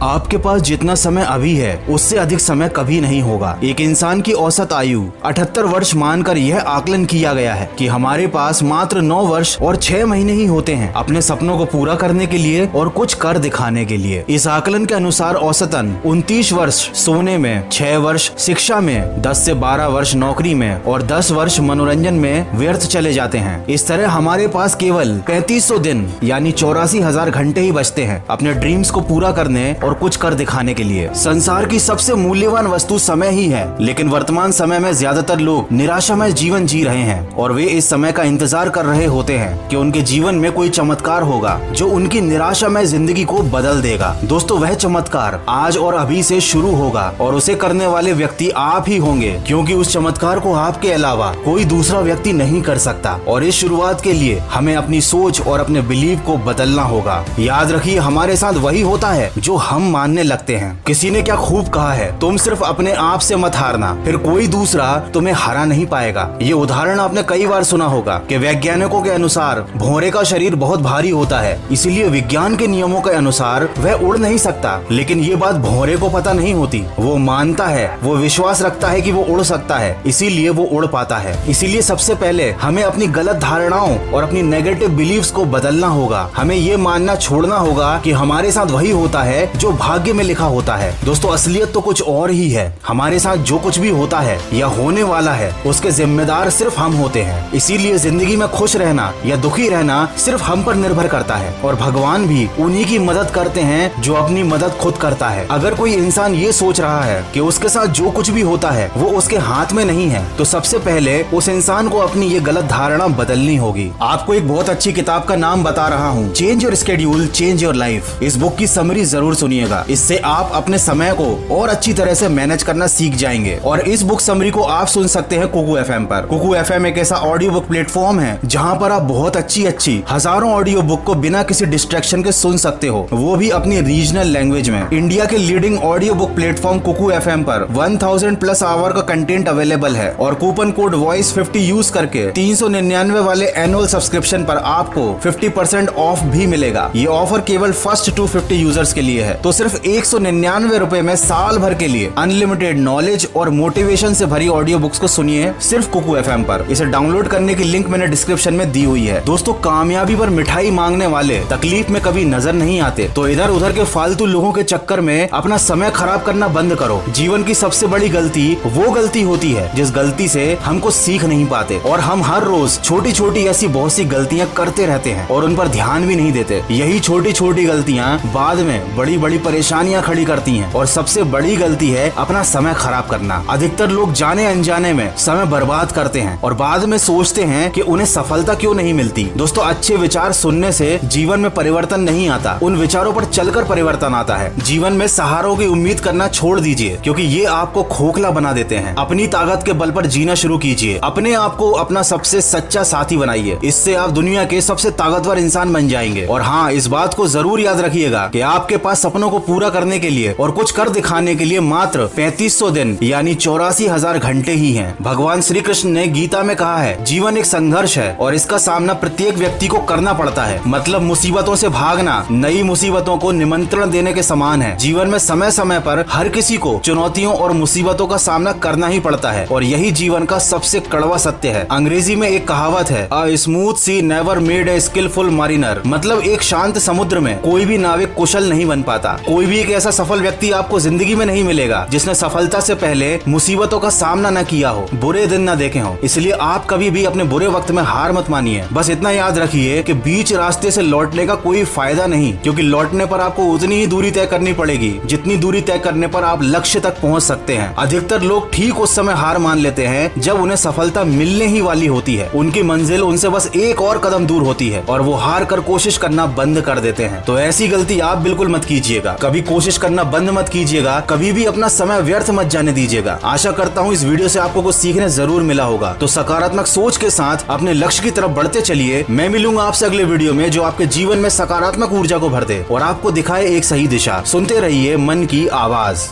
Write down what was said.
आपके पास जितना समय अभी है उससे अधिक समय कभी नहीं होगा। एक इंसान की औसत आयु 78 वर्ष मानकर यह आकलन किया गया है कि हमारे पास मात्र 9 वर्ष और 6 महीने ही होते हैं अपने सपनों को पूरा करने के लिए और कुछ कर दिखाने के लिए। इस आकलन के अनुसार औसतन 29 वर्ष सोने में, 6 वर्ष शिक्षा में, 10 से 12 वर्ष नौकरी में और 10 वर्ष मनोरंजन में व्यर्थ चले जाते हैं। इस तरह हमारे पास केवल 3500 दिन यानी 84,000 घंटे ही बचते हैं अपने ड्रीम्स को पूरा करने और कुछ कर दिखाने के लिए। संसार की सबसे मूल्यवान वस्तु समय ही है, लेकिन वर्तमान समय में ज्यादातर लोग निराशामय जीवन जी रहे हैं और वे इस समय का इंतजार कर रहे होते हैं कि उनके जीवन में कोई चमत्कार होगा जो उनकी निराशामय जिंदगी को बदल देगा। दोस्तों, वह चमत्कार आज और अभी से शुरू होगा और उसे करने वाले व्यक्ति आप ही होंगे, क्योंकि उस चमत्कार को आपके अलावा कोई दूसरा व्यक्ति नहीं कर सकता। और इस शुरुआत के लिए हमें अपनी सोच और अपने बिलीव को बदलना होगा। याद रखिए, हमारे साथ वही होता है जो हम मानने लगते हैं। किसी ने क्या खूब कहा है, तुम सिर्फ अपने आप से मत हारना, फिर कोई दूसरा तुम्हें हरा नहीं पाएगा। ये उदाहरण आपने कई बार सुना होगा कि वैज्ञानिकों के अनुसार भौरे का शरीर बहुत भारी होता है, इसीलिए विज्ञान के नियमों के अनुसार वह उड़ नहीं सकता। लेकिन ये बात भौरे को पता नहीं होती। वो मानता है, वो विश्वास रखता है कि वो उड़ सकता है, इसीलिए वो उड़ पाता है। इसीलिए सबसे पहले हमें अपनी गलत धारणाओं और अपनी नेगेटिव बिलीव्स को बदलना होगा। हमें ये मानना छोड़ना होगा कि हमारे साथ वही होता है जो भाग्य में लिखा होता है। दोस्तों, असलियत तो कुछ और ही है। हमारे साथ जो कुछ भी होता है या होने वाला है उसके जिम्मेदार सिर्फ हम होते हैं। इसीलिए जिंदगी में खुश रहना या दुखी रहना सिर्फ हम पर निर्भर करता है और भगवान भी उन्हीं की मदद करते हैं जो अपनी मदद खुद करता है। अगर कोई इंसान ये सोच रहा है कि उसके साथ जो कुछ भी होता है वो उसके हाथ में नहीं है, तो सबसे पहले उस इंसान को अपनी ये गलत धारणा बदलनी होगी। आपको एक बहुत अच्छी किताब का नाम बता रहा हूँ, change your schedule change your life. इस बुक की समरी जरूर सुनिएगा, इससे आप अपने समय को और अच्छी तरह से मैनेज करना सीख जाएंगे। और इस बुक समरी को आप सुन सकते हैं कुकू एफएम पर। कुकू एफएम एक ऐसा ऑडियो बुक प्लेटफॉर्म है जहाँ पर आप बहुत अच्छी हजारों ऑडियो बुक को बिना किसी डिस्ट्रैक्शन के सुन सकते हो, वो भी अपनी रीजनल लैंग्वेज में। इंडिया के leading audio book platform Kuku FM पर 1000 प्लस आवर का कंटेंट अवेलेबल है और कूपन कोड वॉइस 50 यूज करके 399 वाले एनुअल सब्सक्रिप्शन पर आपको 50% ऑफ भी मिलेगा। ये ऑफर केवल फर्स्ट 250 यूजर्स के लिए है। तो सिर्फ 199 रुपए में साल भर के लिए अनलिमिटेड नॉलेज और मोटिवेशन से भरी ऑडियो बुक्स को सुनिए सिर्फ कुकू एफएम पर। इसे डाउनलोड करने की लिंक मैंने डिस्क्रिप्शन में दी हुई है। दोस्तों, कामयाबी पर मिठाई मांगने वाले तकलीफ में कभी नजर नहीं आते, तो इधर उधर के फालतू लोगों के चक्कर में अपना समय खराब करना बंद करो। जीवन की सबसे बड़ी गलती वो गलती होती है जिस गलती से हमको सीख नहीं पाते, और हम हर रोज छोटी छोटी ऐसी बहुत सी गलतियां करते रहते हैं और उन पर ध्यान भी नहीं देते। यही छोटी छोटी गलतियां बाद में बड़ी बड़ी परेशानियां खड़ी करती हैं और सबसे बड़ी गलती है अपना समय खराब करना। अधिकतर लोग जाने अनजाने में समय बर्बाद करते हैं और बाद में सोचते हैं कि उन्हें सफलता क्यों नहीं मिलती। दोस्तों, अच्छे विचार सुनने से जीवन में परिवर्तन नहीं आता, उन विचारों पर चलकर परिवर्तन आता है। जीवन में सहारों की उम्मीद करना छोड़ दीजिए, क्योंकि ये आपको खोखला बना देते हैं। अपनी ताकत के बल पर जीना शुरू कीजिए। अपने आप को अपना सबसे सच्चा साथी बनाइए, इससे आप दुनिया के सबसे ताकतवर इंसान बन जाएंगे। और हाँ, इस बात को जरूर याद रखिएगा कि आपके पास सपनों को पूरा करने के लिए और कुछ कर दिखाने के लिए मात्र 3500 दिन यानी 84,000 घंटे ही हैं। भगवान श्री कृष्ण ने गीता में कहा है, जीवन एक संघर्ष है और इसका सामना प्रत्येक व्यक्ति को करना पड़ता है। मतलब मुसीबतों से भागना नई मुसीबतों को निमंत्रण देने के समान है। जीवन में समय समय पर हर किसी को चुनौतियों और मुसीबतों का सामना करना ही पड़ता है और यही जीवन का सबसे कड़वा सत्य है। अंग्रेजी में एक कहावत है, a smooth sea never made a skilful mariner. मतलब एक शांत समुद्र में कोई भी नाविक कुशल नहीं बन पाता। कोई भी एक ऐसा सफल व्यक्ति आपको जिंदगी में नहीं मिलेगा जिसने सफलता से पहले मुसीबतों का सामना न किया हो, बुरे दिन न देखे हो। इसलिए आप कभी भी अपने बुरे वक्त में हार मत मानिए। बस इतना याद रखिए कि बीच रास्ते से लौटने का कोई फायदा नहीं, क्योंकि लौटने पर आपको उतनी ही दूरी तय करनी पड़ेगी जितनी दूरी तय करने पर आप लक्ष्य तक पहुंच सकते हैं। अधिकतर लोग ठीक उस समय हार मान लेते हैं जब उन्हें सफलता मिलने ही वाली होती है। उनकी मंजिल उनसे बस एक और कदम दूर होती है और वो हार कर कोशिश करना बंद कर देते हैं। तो ऐसी गलती आप बिल्कुल मत कीजिएगा। कभी कोशिश करना बंद मत कीजिएगा, कभी भी अपना समय व्यर्थ मत जाने दीजिएगा। आशा करता हूँ इस वीडियो से आपको कुछ सीखने जरूर मिला होगा। तो सकारात्मक सोच के साथ अपने लक्ष्य की तरफ बढ़ते चलिए। मैं मिलूंगा आपसे अगले वीडियो में जो आपके जीवन में सकारात्मक ऊर्जा को भर दे और आपको दिखाए एक सही दिशा। सुनते रहिए मन की आवाज।